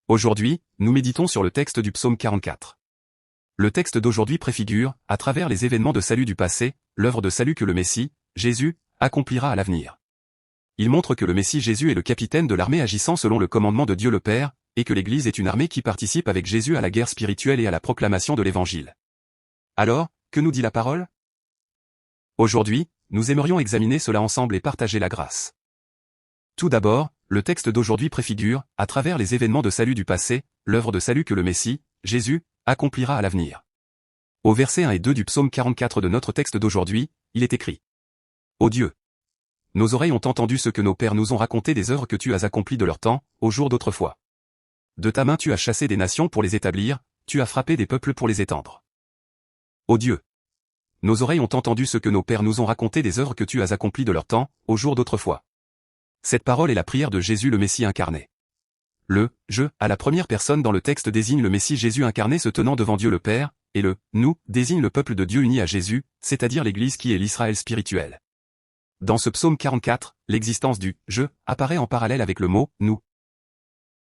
Aujourd'hui, nous méditons sur le texte du psaume 44. Le texte d'aujourd'hui préfigure, à travers les événements de salut du passé, l'œuvre de salut que le Messie, Jésus, accomplira à l'avenir. Il montre que le Messie Jésus est le capitaine de l'armée agissant selon le commandement de Dieu le Père, et que l'Église est une armée qui participe avec Jésus à la guerre spirituelle et à la proclamation de l'Évangile. Alors, que nous dit la parole? Aujourd'hui, nous aimerions examiner cela ensemble et partager la grâce. Tout d'abord, le texte d'aujourd'hui préfigure, à travers les événements de salut du passé, l'œuvre de salut que le Messie, Jésus, accomplira à l'avenir. Au verset 1 et 2 du psaume 44 de notre texte d'aujourd'hui, il est écrit: Ô Dieu! Nos oreilles ont entendu ce que nos pères nous ont raconté des œuvres que tu as accomplies de leur temps, au jour d'autrefois. De ta main tu as chassé des nations pour les établir, tu as frappé des peuples pour les étendre. Ô Dieu! Nos oreilles ont entendu ce que nos pères nous ont raconté des œuvres que tu as accomplies de leur temps, au jour d'autrefois. Cette parole est la prière de Jésus le Messie incarné. Le « je » à la première personne dans le texte désigne le Messie Jésus incarné se tenant devant Dieu le Père, et le « nous » désigne le peuple de Dieu uni à Jésus, c'est-à-dire l'Église qui est l'Israël spirituel. Dans ce psaume 44, l'existence du « je » apparaît en parallèle avec le mot « nous ».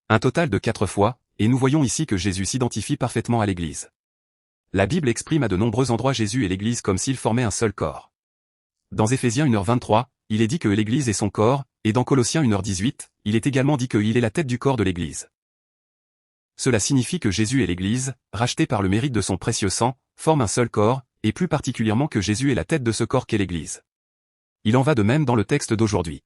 Un total de 4 fois, et nous voyons ici que Jésus s'identifie parfaitement à l'Église. La Bible exprime à de nombreux endroits Jésus et l'Église comme s'ils formaient un seul corps. Dans Éphésiens 1h23, il est dit que l'Église est son corps, et dans Colossiens 1h18, il est également dit qu'il est la tête du corps de l'Église. Cela signifie que Jésus et l'Église, rachetés par le mérite de son précieux sang, forment un seul corps, et plus particulièrement que Jésus est la tête de ce corps qu'est l'Église. Il en va de même dans le texte d'aujourd'hui.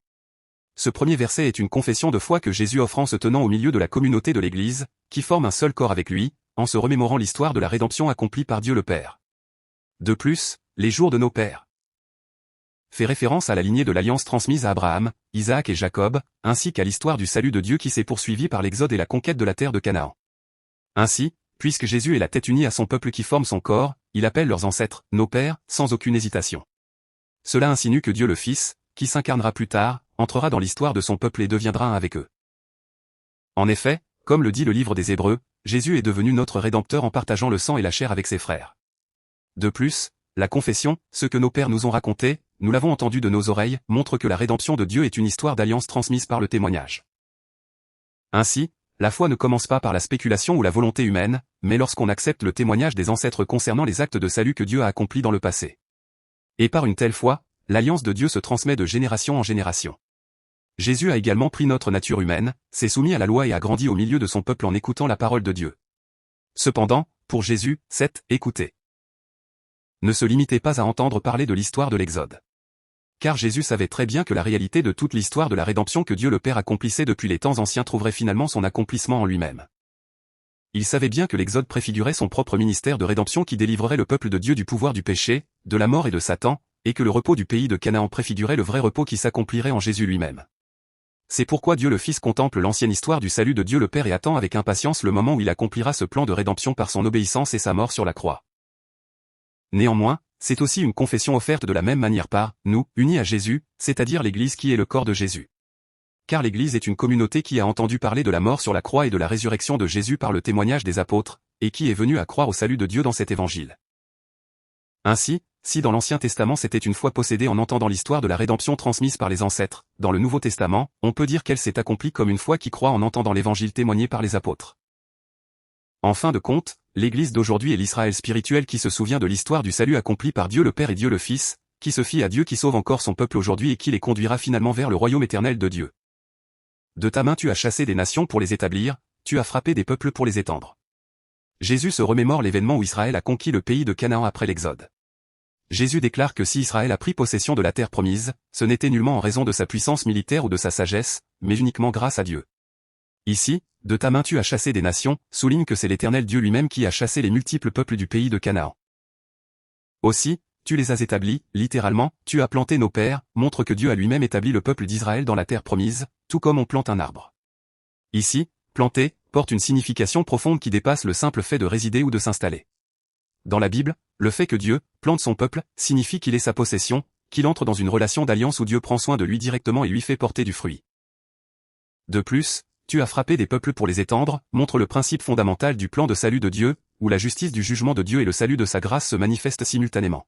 Ce premier verset est une confession de foi que Jésus offre en se tenant au milieu de la communauté de l'Église, qui forme un seul corps avec lui, en se remémorant l'histoire de la rédemption accomplie par Dieu le Père. De plus, les jours de nos pères fait référence à la lignée de l'alliance transmise à Abraham, Isaac et Jacob, ainsi qu'à l'histoire du salut de Dieu qui s'est poursuivie par l'exode et la conquête de la terre de Canaan. Ainsi, puisque Jésus est la tête unie à son peuple qui forme son corps, il appelle leurs ancêtres, nos pères, sans aucune hésitation. Cela insinue que Dieu le Fils, qui s'incarnera plus tard, entrera dans l'histoire de son peuple et deviendra un avec eux. En effet, comme le dit le livre des Hébreux, Jésus est devenu notre Rédempteur en partageant le sang et la chair avec ses frères. De plus, la confession, ce que nos pères nous ont raconté, nous l'avons entendu de nos oreilles, montre que la rédemption de Dieu est une histoire d'alliance transmise par le témoignage. Ainsi, la foi ne commence pas par la spéculation ou la volonté humaine, mais lorsqu'on accepte le témoignage des ancêtres concernant les actes de salut que Dieu a accomplis dans le passé. Et par une telle foi, l'alliance de Dieu se transmet de génération en génération. Jésus a également pris notre nature humaine, s'est soumis à la loi et a grandi au milieu de son peuple en écoutant la parole de Dieu. Cependant, pour Jésus, cette « écouter » ne se limitait pas à entendre parler de l'histoire de l'Exode. Car Jésus savait très bien que la réalité de toute l'histoire de la rédemption que Dieu le Père accomplissait depuis les temps anciens trouverait finalement son accomplissement en lui-même. Il savait bien que l'Exode préfigurait son propre ministère de rédemption qui délivrerait le peuple de Dieu du pouvoir du péché, de la mort et de Satan, et que le repos du pays de Canaan préfigurait le vrai repos qui s'accomplirait en Jésus lui-même. C'est pourquoi Dieu le Fils contemple l'ancienne histoire du salut de Dieu le Père et attend avec impatience le moment où il accomplira ce plan de rédemption par son obéissance et sa mort sur la croix. Néanmoins, c'est aussi une confession offerte de la même manière par nous, unis à Jésus, c'est-à-dire l'Église qui est le corps de Jésus. Car l'Église est une communauté qui a entendu parler de la mort sur la croix et de la résurrection de Jésus par le témoignage des apôtres, et qui est venue à croire au salut de Dieu dans cet évangile. Ainsi, si dans l'Ancien Testament c'était une foi possédée en entendant l'histoire de la rédemption transmise par les ancêtres, dans le Nouveau Testament, on peut dire qu'elle s'est accomplie comme une foi qui croit en entendant l'évangile témoigné par les apôtres. En fin de compte, l'Église d'aujourd'hui est l'Israël spirituel qui se souvient de l'histoire du salut accompli par Dieu le Père et Dieu le Fils, qui se fie à Dieu qui sauve encore son peuple aujourd'hui et qui les conduira finalement vers le royaume éternel de Dieu. De ta main tu as chassé des nations pour les établir, tu as frappé des peuples pour les étendre. Jésus se remémore l'événement où Israël a conquis le pays de Canaan après l'Exode. Jésus déclare que si Israël a pris possession de la terre promise, ce n'était nullement en raison de sa puissance militaire ou de sa sagesse, mais uniquement grâce à Dieu. Ici, de ta main tu as chassé des nations, souligne que c'est l'Éternel Dieu lui-même qui a chassé les multiples peuples du pays de Canaan. Aussi, tu les as établis, littéralement, tu as planté nos pères, montre que Dieu a lui-même établi le peuple d'Israël dans la terre promise, tout comme on plante un arbre. Ici, planter, porte une signification profonde qui dépasse le simple fait de résider ou de s'installer. Dans la Bible, le fait que Dieu plante son peuple signifie qu'il est sa possession, qu'il entre dans une relation d'alliance où Dieu prend soin de lui directement et lui fait porter du fruit. De plus, tu as frappé des peuples pour les étendre, montre le principe fondamental du plan de salut de Dieu, où la justice du jugement de Dieu et le salut de sa grâce se manifestent simultanément.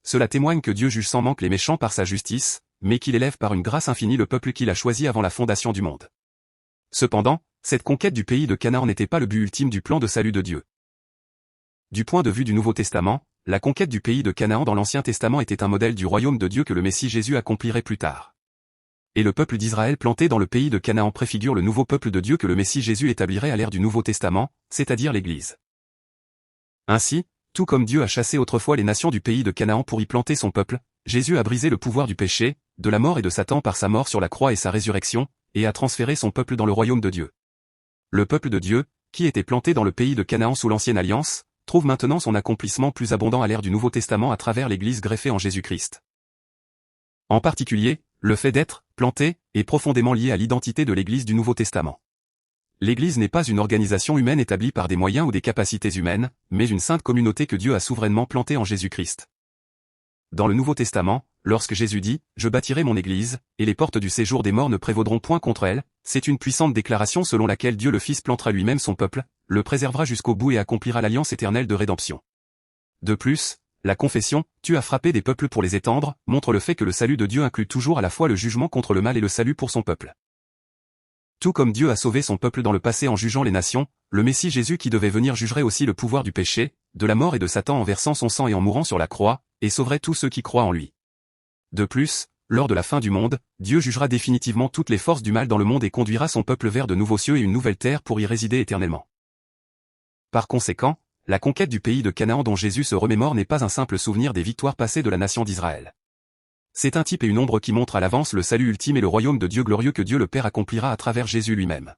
Cela témoigne que Dieu juge sans manque les méchants par sa justice, mais qu'il élève par une grâce infinie le peuple qu'il a choisi avant la fondation du monde. Cependant, cette conquête du pays de Canaan n'était pas le but ultime du plan de salut de Dieu. Du point de vue du Nouveau Testament, la conquête du pays de Canaan dans l'Ancien Testament était un modèle du royaume de Dieu que le Messie Jésus accomplirait plus tard. Et le peuple d'Israël planté dans le pays de Canaan préfigure le nouveau peuple de Dieu que le Messie Jésus établirait à l'ère du Nouveau Testament, c'est-à-dire l'Église. Ainsi, tout comme Dieu a chassé autrefois les nations du pays de Canaan pour y planter son peuple, Jésus a brisé le pouvoir du péché, de la mort et de Satan par sa mort sur la croix et sa résurrection, et a transféré son peuple dans le royaume de Dieu. Le peuple de Dieu, qui était planté dans le pays de Canaan sous l'Ancienne Alliance, trouve maintenant son accomplissement plus abondant à l'ère du Nouveau Testament à travers l'Église greffée en Jésus-Christ. En particulier, le fait d'être planté est profondément lié à l'identité de l'Église du Nouveau Testament. L'Église n'est pas une organisation humaine établie par des moyens ou des capacités humaines, mais une sainte communauté que Dieu a souverainement plantée en Jésus-Christ. Dans le Nouveau Testament, lorsque Jésus dit « Je bâtirai mon Église, et les portes du séjour des morts ne prévaudront point contre elle », c'est une puissante déclaration selon laquelle Dieu le Fils plantera lui-même son peuple, le préservera jusqu'au bout et accomplira l'alliance éternelle de rédemption. De plus, la confession « Tu as frappé des peuples pour les étendre » montre le fait que le salut de Dieu inclut toujours à la fois le jugement contre le mal et le salut pour son peuple. Tout comme Dieu a sauvé son peuple dans le passé en jugeant les nations, le Messie Jésus qui devait venir jugerait aussi le pouvoir du péché, de la mort et de Satan en versant son sang et en mourant sur la croix, et sauverait tous ceux qui croient en lui. De plus, lors de la fin du monde, Dieu jugera définitivement toutes les forces du mal dans le monde et conduira son peuple vers de nouveaux cieux et une nouvelle terre pour y résider éternellement. Par conséquent, la conquête du pays de Canaan dont Jésus se remémore n'est pas un simple souvenir des victoires passées de la nation d'Israël. C'est un type et une ombre qui montrent à l'avance le salut ultime et le royaume de Dieu glorieux que Dieu le Père accomplira à travers Jésus lui-même.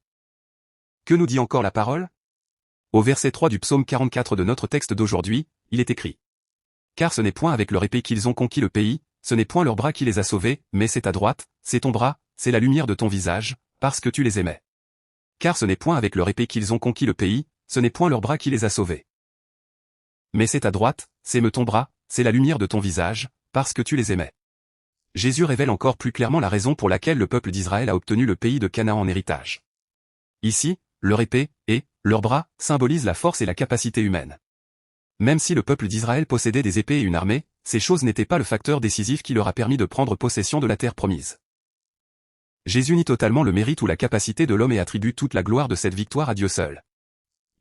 Que nous dit encore la parole ? Au verset 3 du psaume 44 de notre texte d'aujourd'hui, il est écrit : « Car ce n'est point avec leur épée qu'ils ont conquis le pays, ce n'est point leur bras qui les a sauvés, mais c'est ta droite, c'est ton bras, c'est la lumière de ton visage, parce que tu les aimais. Car ce n'est point avec leur épée qu'ils ont conquis le pays, ce n'est point leur bras qui les a sauvés. Mais c'est ta droite, c'est ton bras, c'est la lumière de ton visage, parce que tu les aimais. » Jésus révèle encore plus clairement la raison pour laquelle le peuple d'Israël a obtenu le pays de Canaan en héritage. Ici, leur épée, et leur bras, symbolisent la force et la capacité humaine. Même si le peuple d'Israël possédait des épées et une armée, ces choses n'étaient pas le facteur décisif qui leur a permis de prendre possession de la terre promise. Jésus nie totalement le mérite ou la capacité de l'homme et attribue toute la gloire de cette victoire à Dieu seul.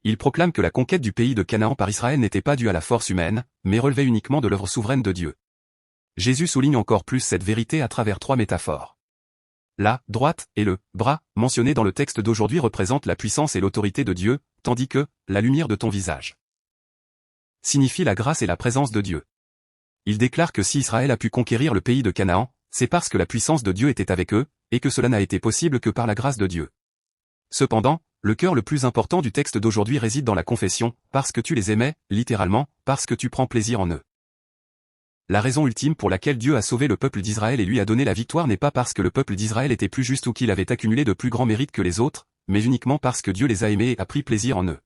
Il proclame que la conquête du pays de Canaan par Israël n'était pas due à la force humaine, mais relevait uniquement de l'œuvre souveraine de Dieu. Jésus souligne encore plus cette vérité à travers trois métaphores. La droite et le bras, mentionnés dans le texte d'aujourd'hui représentent la puissance et l'autorité de Dieu, tandis que la lumière de ton visage signifie la grâce et la présence de Dieu. Il déclare que si Israël a pu conquérir le pays de Canaan, c'est parce que la puissance de Dieu était avec eux, et que cela n'a été possible que par la grâce de Dieu. Cependant, le cœur le plus important du texte d'aujourd'hui réside dans la confession, parce que tu les aimais, littéralement, parce que tu prends plaisir en eux. La raison ultime pour laquelle Dieu a sauvé le peuple d'Israël et lui a donné la victoire n'est pas parce que le peuple d'Israël était plus juste ou qu'il avait accumulé de plus grands mérites que les autres, mais uniquement parce que Dieu les a aimés et a pris plaisir en eux.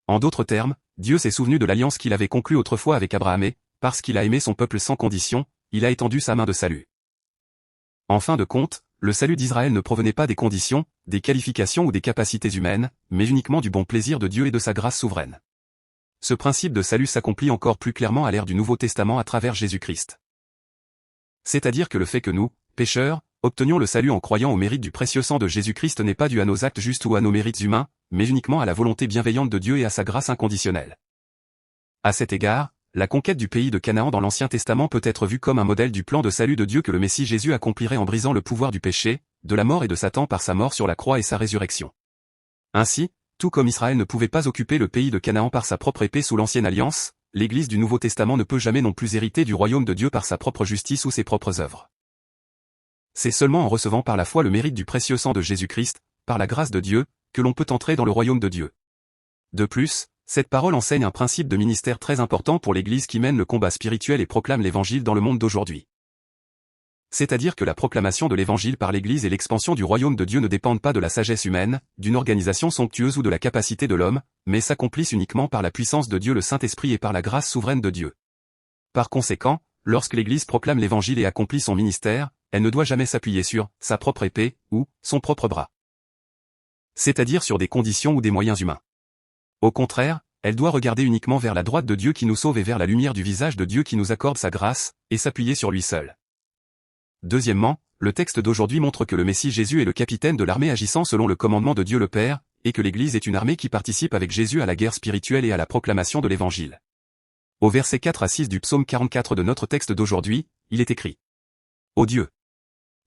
En d'autres termes, Dieu s'est souvenu de l'alliance qu'il avait conclue autrefois avec Abraham et, parce qu'il a aimé son peuple sans condition, il a étendu sa main de salut. En fin de compte, le salut d'Israël ne provenait pas des conditions, des qualifications ou des capacités humaines, mais uniquement du bon plaisir de Dieu et de sa grâce souveraine. Ce principe de salut s'accomplit encore plus clairement à l'ère du Nouveau Testament à travers Jésus-Christ. C'est-à-dire que le fait que nous, pécheurs, obtenions le salut en croyant au mérite du précieux sang de Jésus-Christ n'est pas dû à nos actes justes ou à nos mérites humains, mais uniquement à la volonté bienveillante de Dieu et à sa grâce inconditionnelle. À cet égard, la conquête du pays de Canaan dans l'Ancien Testament peut être vue comme un modèle du plan de salut de Dieu que le Messie Jésus accomplirait en brisant le pouvoir du péché, de la mort et de Satan par sa mort sur la croix et sa résurrection. Ainsi, tout comme Israël ne pouvait pas occuper le pays de Canaan par sa propre épée sous l'Ancienne Alliance, l'Église du Nouveau Testament ne peut jamais non plus hériter du royaume de Dieu par sa propre justice ou ses propres œuvres. C'est seulement en recevant par la foi le mérite du précieux sang de Jésus-Christ, par la grâce de Dieu, que l'on peut entrer dans le royaume de Dieu. De plus, cette parole enseigne un principe de ministère très important pour l'Église qui mène le combat spirituel et proclame l'Évangile dans le monde d'aujourd'hui. C'est-à-dire que la proclamation de l'Évangile par l'Église et l'expansion du royaume de Dieu ne dépendent pas de la sagesse humaine, d'une organisation somptueuse ou de la capacité de l'homme, mais s'accomplissent uniquement par la puissance de Dieu le Saint-Esprit et par la grâce souveraine de Dieu. Par conséquent, lorsque l'Église proclame l'Évangile et accomplit son ministère, elle ne doit jamais s'appuyer sur sa propre épée ou son propre bras. C'est-à-dire sur des conditions ou des moyens humains. Au contraire, elle doit regarder uniquement vers la droite de Dieu qui nous sauve et vers la lumière du visage de Dieu qui nous accorde sa grâce, et s'appuyer sur lui seul. Deuxièmement, le texte d'aujourd'hui montre que le Messie Jésus est le capitaine de l'armée agissant selon le commandement de Dieu le Père, et que l'Église est une armée qui participe avec Jésus à la guerre spirituelle et à la proclamation de l'Évangile. Au verset 4 à 6 du psaume 44 de notre texte d'aujourd'hui, il est écrit: Ô Dieu,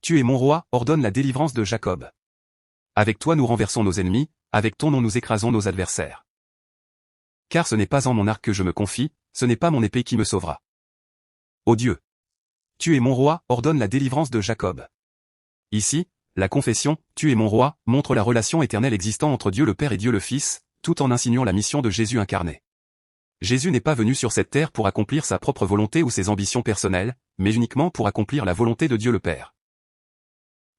tu es mon roi, ordonne la délivrance de Jacob. Avec toi nous renversons nos ennemis, avec ton nom nous écrasons nos adversaires. Car ce n'est pas en mon arc que je me confie, ce n'est pas mon épée qui me sauvera. Ô Dieu, tu es mon roi, ordonne la délivrance de Jacob. Ici, la confession, tu es mon roi, montre la relation éternelle existant entre Dieu le Père et Dieu le Fils, tout en insinuant la mission de Jésus incarné. Jésus n'est pas venu sur cette terre pour accomplir sa propre volonté ou ses ambitions personnelles, mais uniquement pour accomplir la volonté de Dieu le Père.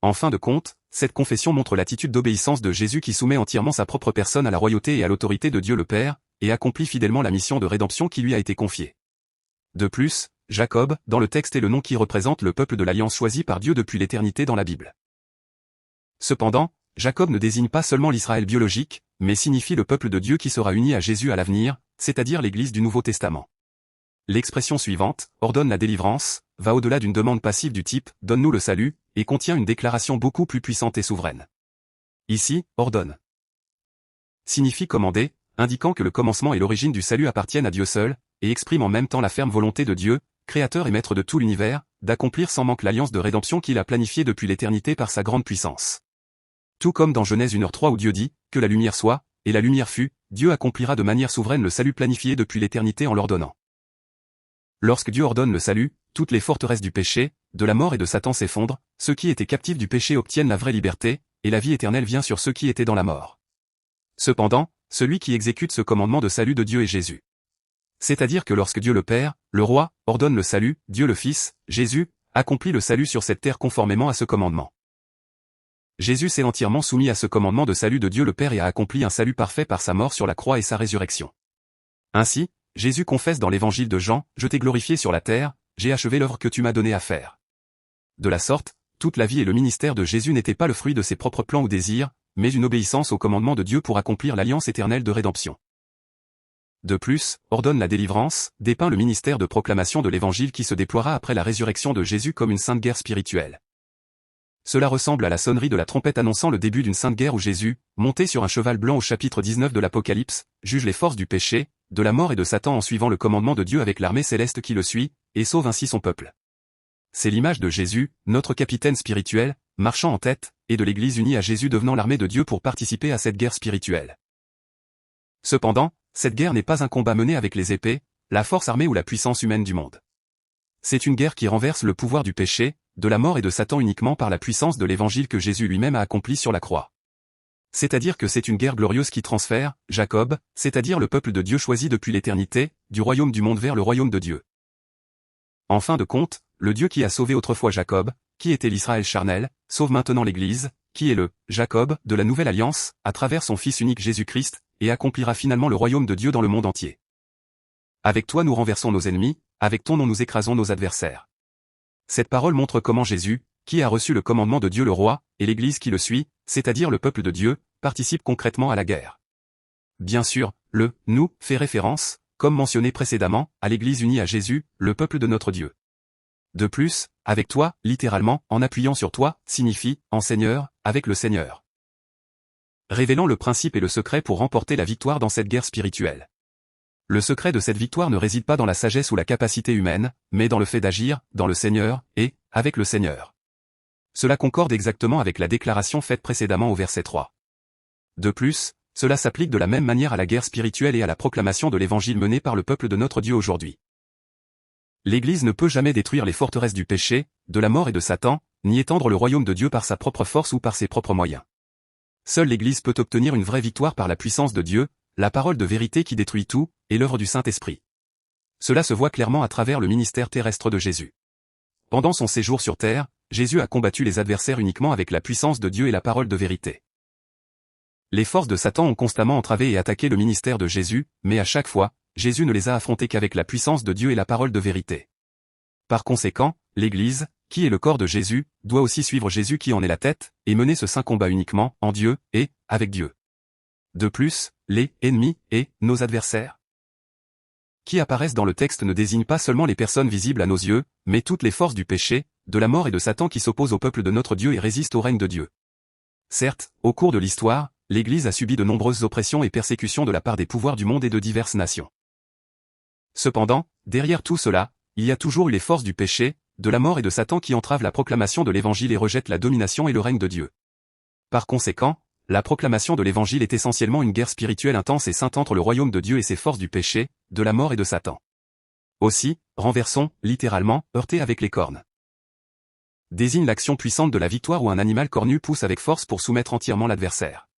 En fin de compte, cette confession montre l'attitude d'obéissance de Jésus qui soumet entièrement sa propre personne à la royauté et à l'autorité de Dieu le Père, et accomplit fidèlement la mission de rédemption qui lui a été confiée. De plus, Jacob, dans le texte, est le nom qui représente le peuple de l'alliance choisi par Dieu depuis l'éternité dans la Bible. Cependant, Jacob ne désigne pas seulement l'Israël biologique, mais signifie le peuple de Dieu qui sera uni à Jésus à l'avenir, c'est-à-dire l'Église du Nouveau Testament. L'expression suivante, ordonne la délivrance, va au-delà d'une demande passive du type « donne-nous le salut » et contient une déclaration beaucoup plus puissante et souveraine. Ici, ordonne signifie commander, indiquant que le commencement et l'origine du salut appartiennent à Dieu seul, et exprime en même temps la ferme volonté de Dieu, créateur et maître de tout l'univers, d'accomplir sans manque l'alliance de rédemption qu'il a planifiée depuis l'éternité par sa grande puissance. Tout comme dans Genèse 1h3 où Dieu dit « que la lumière soit », et la lumière fut, Dieu accomplira de manière souveraine le salut planifié depuis l'éternité en l'ordonnant. Lorsque Dieu ordonne le salut, toutes les forteresses du péché, de la mort et de Satan s'effondrent, ceux qui étaient captifs du péché obtiennent la vraie liberté, et la vie éternelle vient sur ceux qui étaient dans la mort. Cependant, celui qui exécute ce commandement de salut de Dieu est Jésus. C'est-à-dire que lorsque Dieu le Père, le Roi, ordonne le salut, Dieu le Fils, Jésus, accomplit le salut sur cette terre conformément à ce commandement. Jésus s'est entièrement soumis à ce commandement de salut de Dieu le Père et a accompli un salut parfait par sa mort sur la croix et sa résurrection. Ainsi, Jésus confesse dans l'évangile de Jean, « Je t'ai glorifié sur la terre, j'ai achevé l'œuvre que tu m'as donnée à faire. » De la sorte, toute la vie et le ministère de Jésus n'étaient pas le fruit de ses propres plans ou désirs, mais une obéissance au commandement de Dieu pour accomplir l'alliance éternelle de rédemption. De plus, ordonne la délivrance, dépeint le ministère de proclamation de l'évangile qui se déploiera après la résurrection de Jésus comme une sainte guerre spirituelle. Cela ressemble à la sonnerie de la trompette annonçant le début d'une sainte guerre où Jésus, monté sur un cheval blanc au chapitre 19 de l'Apocalypse, juge les forces du péché, de la mort et de Satan en suivant le commandement de Dieu avec l'armée céleste qui le suit, et sauve ainsi son peuple. C'est l'image de Jésus, notre capitaine spirituel, marchant en tête, et de l'Église unie à Jésus devenant l'armée de Dieu pour participer à cette guerre spirituelle. Cependant, cette guerre n'est pas un combat mené avec les épées, la force armée ou la puissance humaine du monde. C'est une guerre qui renverse le pouvoir du péché, de la mort et de Satan uniquement par la puissance de l'évangile que Jésus lui-même a accompli sur la croix. C'est-à-dire que c'est une guerre glorieuse qui transfère, Jacob, c'est-à-dire le peuple de Dieu choisi depuis l'éternité, du royaume du monde vers le royaume de Dieu. En fin de compte, le Dieu qui a sauvé autrefois Jacob, qui était l'Israël charnel, sauve maintenant l'Église, qui est le Jacob de la nouvelle alliance, à travers son Fils unique Jésus-Christ, et accomplira finalement le royaume de Dieu dans le monde entier. Avec toi nous renversons nos ennemis, avec ton nom nous écrasons nos adversaires. Cette parole montre comment Jésus, qui a reçu le commandement de Dieu le Roi, et l'Église qui le suit, c'est-à-dire le peuple de Dieu, participe concrètement à la guerre. Bien sûr, le « nous » fait référence, comme mentionné précédemment, à l'Église unie à Jésus, le peuple de notre Dieu. De plus, avec toi, littéralement, en appuyant sur toi, signifie, en Seigneur, avec le Seigneur. Révélant le principe et le secret pour remporter la victoire dans cette guerre spirituelle. Le secret de cette victoire ne réside pas dans la sagesse ou la capacité humaine, mais dans le fait d'agir, dans le Seigneur, et, avec le Seigneur. Cela concorde exactement avec la déclaration faite précédemment au verset 3. De plus, cela s'applique de la même manière à la guerre spirituelle et à la proclamation de l'évangile menée par le peuple de notre Dieu aujourd'hui. L'Église ne peut jamais détruire les forteresses du péché, de la mort et de Satan, ni étendre le royaume de Dieu par sa propre force ou par ses propres moyens. Seule l'Église peut obtenir une vraie victoire par la puissance de Dieu, la parole de vérité qui détruit tout, et l'œuvre du Saint-Esprit. Cela se voit clairement à travers le ministère terrestre de Jésus. Pendant son séjour sur terre, Jésus a combattu les adversaires uniquement avec la puissance de Dieu et la parole de vérité. Les forces de Satan ont constamment entravé et attaqué le ministère de Jésus, mais à chaque fois, Jésus ne les a affrontés qu'avec la puissance de Dieu et la parole de vérité. Par conséquent, l'Église, qui est le corps de Jésus, doit aussi suivre Jésus qui en est la tête, et mener ce saint combat uniquement, en Dieu, et, avec Dieu. De plus, les ennemis, et nos adversaires, qui apparaissent dans le texte ne désignent pas seulement les personnes visibles à nos yeux, mais toutes les forces du péché, de la mort et de Satan qui s'opposent au peuple de notre Dieu et résistent au règne de Dieu. Certes, au cours de l'histoire, l'Église a subi de nombreuses oppressions et persécutions de la part des pouvoirs du monde et de diverses nations. Cependant, derrière tout cela, il y a toujours eu les forces du péché, de la mort et de Satan qui entravent la proclamation de l'Évangile et rejettent la domination et le règne de Dieu. Par conséquent, la proclamation de l'Évangile est essentiellement une guerre spirituelle intense et sainte entre le royaume de Dieu et ses forces du péché, de la mort et de Satan. Aussi, renversons, littéralement, heurter avec les cornes. Désigne l'action puissante de la victoire où un animal cornu pousse avec force pour soumettre entièrement l'adversaire.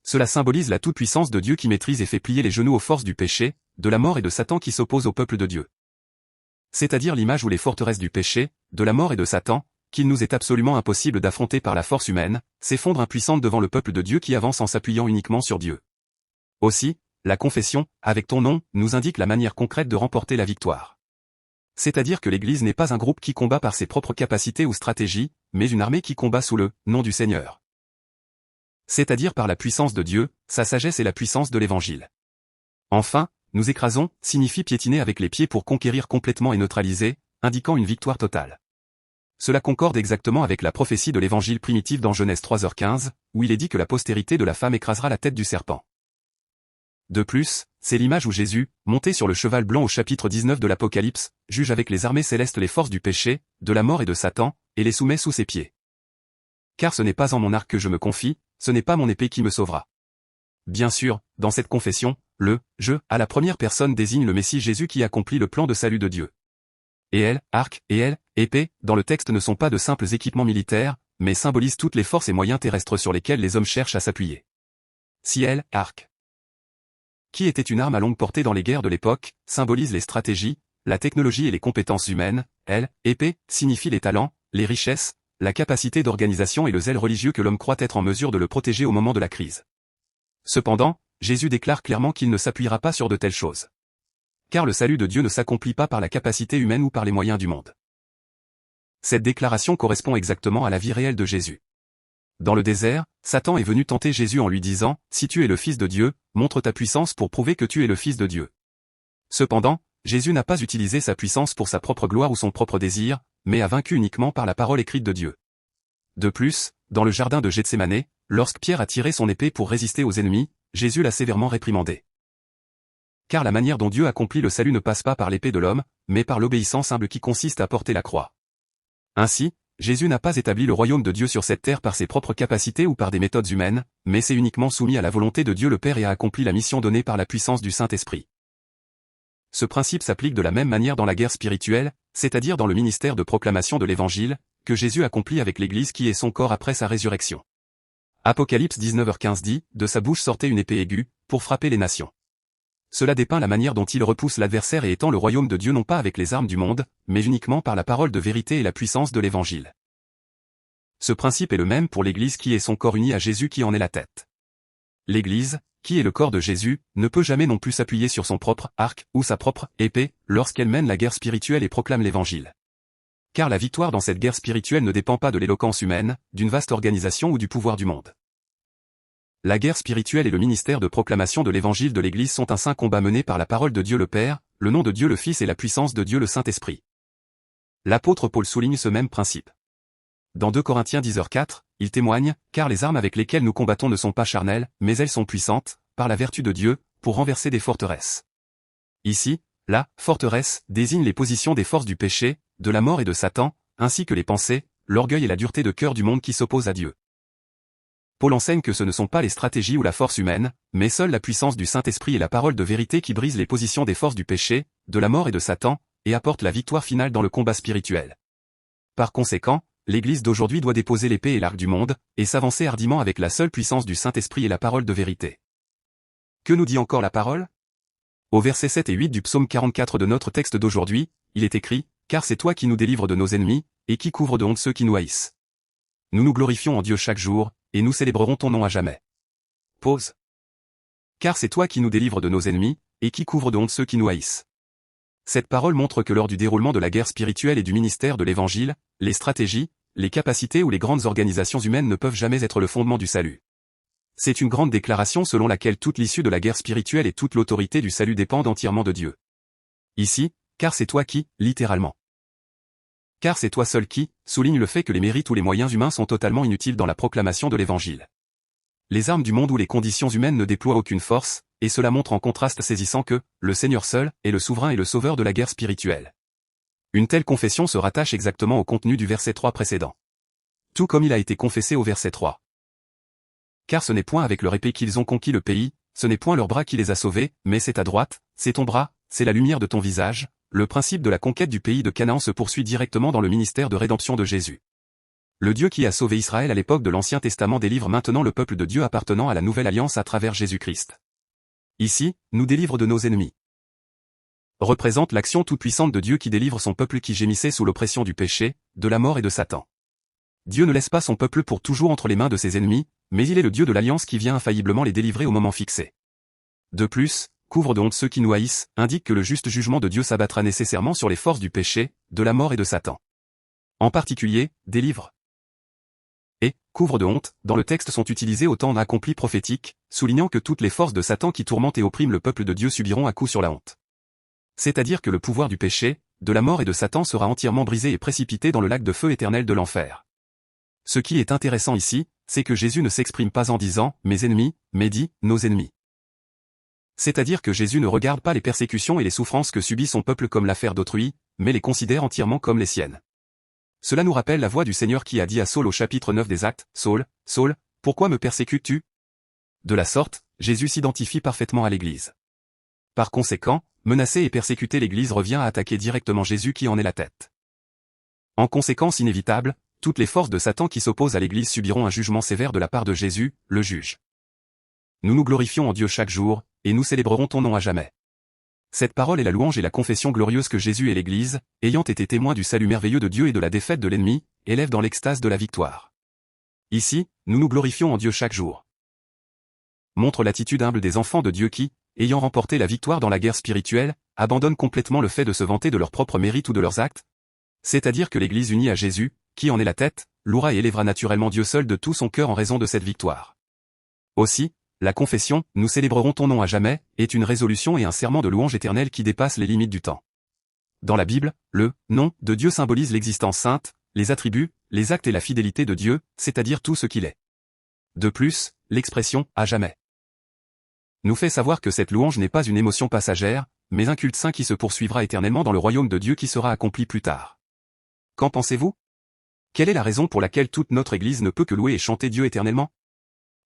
Cela symbolise la toute-puissance de Dieu qui maîtrise et fait plier les genoux aux forces du péché, de la mort et de Satan qui s'opposent au peuple de Dieu. C'est-à-dire l'image où les forteresses du péché, de la mort et de Satan, qu'il nous est absolument impossible d'affronter par la force humaine, s'effondrent impuissantes devant le peuple de Dieu qui avance en s'appuyant uniquement sur Dieu. Aussi, la confession, avec ton nom, nous indique la manière concrète de remporter la victoire. C'est-à-dire que l'Église n'est pas un groupe qui combat par ses propres capacités ou stratégies, mais une armée qui combat sous le nom du Seigneur. C'est-à-dire par la puissance de Dieu, sa sagesse et la puissance de l'Évangile. Enfin, nous écrasons, signifie piétiner avec les pieds pour conquérir complètement et neutraliser, indiquant une victoire totale. Cela concorde exactement avec la prophétie de l'Évangile primitif dans Genèse 3h15, où il est dit que la postérité de la femme écrasera la tête du serpent. De plus, c'est l'image où Jésus, monté sur le cheval blanc au chapitre 19 de l'Apocalypse, juge avec les armées célestes les forces du péché, de la mort et de Satan, et les soumet sous ses pieds. Car ce n'est pas en mon arc que je me confie, ce n'est pas mon épée qui me sauvera. Bien sûr, dans cette confession, le « je » à la première personne désigne le Messie Jésus qui accomplit le plan de salut de Dieu. Et elle, arc, et elle, épée, dans le texte ne sont pas de simples équipements militaires, mais symbolisent toutes les forces et moyens terrestres sur lesquels les hommes cherchent à s'appuyer. Si elle, arc, qui était une arme à longue portée dans les guerres de l'époque, symbolise les stratégies, la technologie et les compétences humaines, elle, épée, signifie les talents, les richesses, la capacité d'organisation et le zèle religieux que l'homme croit être en mesure de le protéger au moment de la crise. Cependant, Jésus déclare clairement qu'il ne s'appuiera pas sur de telles choses. Car le salut de Dieu ne s'accomplit pas par la capacité humaine ou par les moyens du monde. Cette déclaration correspond exactement à la vie réelle de Jésus. Dans le désert, Satan est venu tenter Jésus en lui disant « Si tu es le Fils de Dieu, montre ta puissance pour prouver que tu es le Fils de Dieu. » Cependant, Jésus n'a pas utilisé sa puissance pour sa propre gloire ou son propre désir, mais a vaincu uniquement par la parole écrite de Dieu. De plus, dans le jardin de Gethsémane, lorsque Pierre a tiré son épée pour résister aux ennemis, Jésus l'a sévèrement réprimandé. Car la manière dont Dieu accomplit le salut ne passe pas par l'épée de l'homme, mais par l'obéissance humble qui consiste à porter la croix. Ainsi, Jésus n'a pas établi le royaume de Dieu sur cette terre par ses propres capacités ou par des méthodes humaines, mais s'est uniquement soumis à la volonté de Dieu le Père et a accompli la mission donnée par la puissance du Saint-Esprit. Ce principe s'applique de la même manière dans la guerre spirituelle, c'est-à-dire dans le ministère de proclamation de l'Évangile, que Jésus accomplit avec l'Église qui est son corps après sa résurrection. Apocalypse 19h15 dit, de sa bouche sortait une épée aiguë, pour frapper les nations. Cela dépeint la manière dont il repousse l'adversaire et étend le royaume de Dieu non pas avec les armes du monde, mais uniquement par la parole de vérité et la puissance de l'Évangile. Ce principe est le même pour l'Église qui est son corps uni à Jésus qui en est la tête. L'Église, qui est le corps de Jésus, ne peut jamais non plus s'appuyer sur son propre arc ou sa propre épée lorsqu'elle mène la guerre spirituelle et proclame l'Évangile. Car la victoire dans cette guerre spirituelle ne dépend pas de l'éloquence humaine, d'une vaste organisation ou du pouvoir du monde. La guerre spirituelle et le ministère de proclamation de l'Évangile de l'Église sont un saint combat mené par la parole de Dieu le Père, le nom de Dieu le Fils et la puissance de Dieu le Saint-Esprit. L'apôtre Paul souligne ce même principe. Dans 2 Corinthiens 10h4, il témoigne, car les armes avec lesquelles nous combattons ne sont pas charnelles, mais elles sont puissantes, par la vertu de Dieu, pour renverser des forteresses. Ici, la forteresse désigne les positions des forces du péché, de la mort et de Satan, ainsi que les pensées, l'orgueil et la dureté de cœur du monde qui s'opposent à Dieu. Paul enseigne que ce ne sont pas les stratégies ou la force humaine, mais seule la puissance du Saint-Esprit et la parole de vérité qui brisent les positions des forces du péché, de la mort et de Satan, et apportent la victoire finale dans le combat spirituel. Par conséquent, l'Église d'aujourd'hui doit déposer l'épée et l'arc du monde, et s'avancer hardiment avec la seule puissance du Saint-Esprit et la parole de vérité. Que nous dit encore la parole ? Au verset 7 et 8 du psaume 44 de notre texte d'aujourd'hui, il est écrit « Car c'est toi qui nous délivres de nos ennemis, et qui couvre de honte ceux qui nous haïssent. Nous nous glorifions en Dieu chaque jour, et nous célébrerons ton nom à jamais. » Pause. Car c'est toi qui nous délivres de nos ennemis, et qui couvre de honte ceux qui nous haïssent. Cette parole montre que lors du déroulement de la guerre spirituelle et du ministère de l'Évangile, les stratégies, les capacités ou les grandes organisations humaines ne peuvent jamais être le fondement du salut. C'est une grande déclaration selon laquelle toute l'issue de la guerre spirituelle et toute l'autorité du salut dépendent entièrement de Dieu. Ici, car c'est toi qui, littéralement. Car c'est toi seul qui souligne le fait que les mérites ou les moyens humains sont totalement inutiles dans la proclamation de l'Évangile. Les armes du monde ou les conditions humaines ne déploient aucune force, et cela montre en contraste saisissant que le Seigneur seul est le souverain et le sauveur de la guerre spirituelle. Une telle confession se rattache exactement au contenu du verset 3 précédent. Tout comme il a été confessé au verset 3. Car ce n'est point avec leur épée qu'ils ont conquis le pays, ce n'est point leur bras qui les a sauvés, mais c'est ta droite, c'est ton bras, c'est la lumière de ton visage. Le principe de la conquête du pays de Canaan se poursuit directement dans le ministère de rédemption de Jésus. Le Dieu qui a sauvé Israël à l'époque de l'Ancien Testament délivre maintenant le peuple de Dieu appartenant à la Nouvelle Alliance à travers Jésus-Christ. Ici, nous délivre de nos ennemis. Représente l'action toute-puissante de Dieu qui délivre son peuple qui gémissait sous l'oppression du péché, de la mort et de Satan. Dieu ne laisse pas son peuple pour toujours entre les mains de ses ennemis, mais il est le Dieu de l'Alliance qui vient infailliblement les délivrer au moment fixé. De plus, couvre de honte ceux qui nous haïssent, indique que le juste jugement de Dieu s'abattra nécessairement sur les forces du péché, de la mort et de Satan. En particulier, délivre. Et, couvre de honte, dans le texte sont utilisés autant d'accomplis prophétiques, soulignant que toutes les forces de Satan qui tourmentent et oppriment le peuple de Dieu subiront à coup sur la honte. C'est-à-dire que le pouvoir du péché, de la mort et de Satan sera entièrement brisé et précipité dans le lac de feu éternel de l'enfer. Ce qui est intéressant ici, c'est que Jésus ne s'exprime pas en disant « mes ennemis », mais dit « nos ennemis ». C'est-à-dire que Jésus ne regarde pas les persécutions et les souffrances que subit son peuple comme l'affaire d'autrui, mais les considère entièrement comme les siennes. Cela nous rappelle la voix du Seigneur qui a dit à Saul au chapitre 9 des Actes, « Saul, Saul, pourquoi me persécutes-tu » De la sorte, Jésus s'identifie parfaitement à l'Église. Par conséquent, menacer et persécuter l'Église revient à attaquer directement Jésus qui en est la tête. En conséquence inévitable, toutes les forces de Satan qui s'opposent à l'Église subiront un jugement sévère de la part de Jésus, le juge. Nous nous glorifions en Dieu chaque jour, et nous célébrerons ton nom à jamais. Cette parole est la louange et la confession glorieuse que Jésus et l'Église, ayant été témoins du salut merveilleux de Dieu et de la défaite de l'ennemi, élèvent dans l'extase de la victoire. Ici, nous nous glorifions en Dieu chaque jour. Montre l'attitude humble des enfants de Dieu qui, ayant remporté la victoire dans la guerre spirituelle, abandonnent complètement le fait de se vanter de leur propre mérite ou de leurs actes. C'est-à-dire que l'Église unie à Jésus, qui en est la tête, louera et élèvera naturellement Dieu seul de tout son cœur en raison de cette victoire. Aussi, la confession « Nous célébrerons ton nom à jamais » est une résolution et un serment de louange éternelle qui dépasse les limites du temps. Dans la Bible, le « nom » de Dieu symbolise l'existence sainte, les attributs, les actes et la fidélité de Dieu, c'est-à-dire tout ce qu'il est. De plus, l'expression « à jamais » nous fait savoir que cette louange n'est pas une émotion passagère, mais un culte saint qui se poursuivra éternellement dans le royaume de Dieu qui sera accompli plus tard. Qu'en pensez-vous? Quelle est la raison pour laquelle toute notre Église ne peut que louer et chanter Dieu éternellement?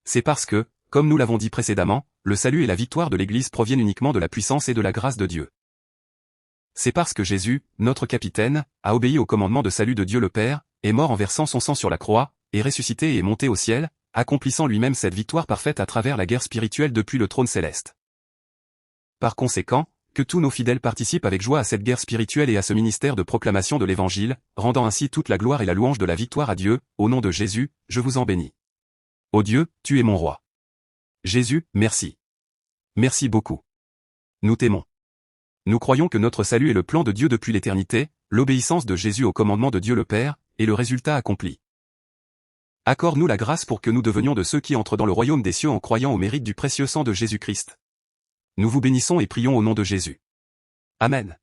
C'est parce que, comme nous l'avons dit précédemment, le salut et la victoire de l'Église proviennent uniquement de la puissance et de la grâce de Dieu. C'est parce que Jésus, notre capitaine, a obéi au commandement de salut de Dieu le Père, est mort en versant son sang sur la croix, est ressuscité et est monté au ciel, accomplissant lui-même cette victoire parfaite à travers la guerre spirituelle depuis le trône céleste. Par conséquent, que tous nos fidèles participent avec joie à cette guerre spirituelle et à ce ministère de proclamation de l'Évangile, rendant ainsi toute la gloire et la louange de la victoire à Dieu, au nom de Jésus, je vous en bénis. Ô Dieu, tu es mon roi. Jésus, merci. Merci beaucoup. Nous t'aimons. Nous croyons que notre salut est le plan de Dieu depuis l'éternité, l'obéissance de Jésus au commandement de Dieu le Père, et le résultat accompli. Accorde-nous la grâce pour que nous devenions de ceux qui entrent dans le royaume des cieux en croyant au mérite du précieux sang de Jésus-Christ. Nous vous bénissons et prions au nom de Jésus. Amen.